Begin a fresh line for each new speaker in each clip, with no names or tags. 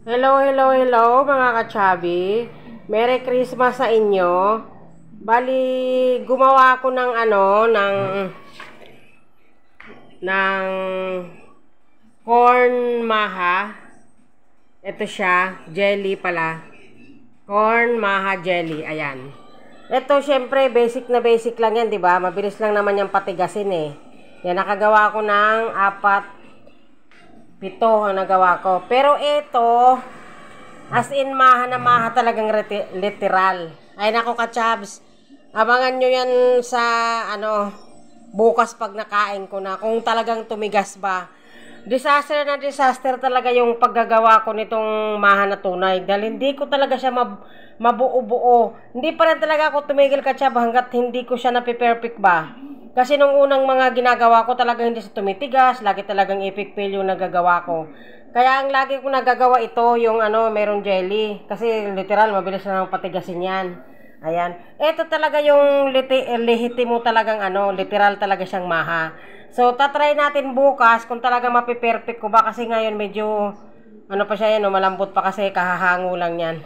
Hello, hello, hello mga kachabi. Merry Christmas sa inyo. Bali, gumawa ako ng ng corn maha. Ito siya, jelly pala. Corn maha jelly, ayan. Ito syempre basic na basic lang yan, 'di ba? Mabilis lang naman yung patigasin eh. Yan, nakagawa ko ng 7 ang nagawa ko. Pero ito, as in maha na maha talagang literal. Ay nako ka-chabs, abangan nyo yan sa bukas pag nakain ko na. Kung talagang tumigas ba. Disaster na disaster talaga yung paggagawa ko nitong maha na tunay. Dahil hindi ko talaga siya mabuo-buo. Hindi pa rin talaga ako tumigil ka-chab hanggat hindi ko siya napiperfect ba. Kasi nung unang mga ginagawa ko talagang hindi siya tumitigas. Lagi talagang epic fail yung nagagawa ko. Kaya ang lagi ko nagagawa ito yung merong jelly. Kasi literal mabilis na lang patigasin yan. Ayan. Ito talaga yung lehitimo talagang literal talaga siyang maha. So, tatry natin bukas kung talaga mapiperfect ko ba. Kasi ngayon medyo, pa siya yan, malambot pa kasi kahahango lang yan.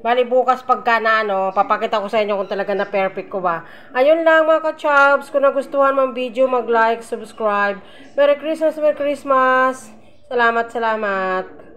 Bali bukas pagka na papakita ko sa inyo kung talaga na perfect ko ba. Ayun lang mga ka-chubs. Kung nagustuhan mo ang video, mag-like, subscribe. Merry Christmas, Merry Christmas. Salamat, salamat.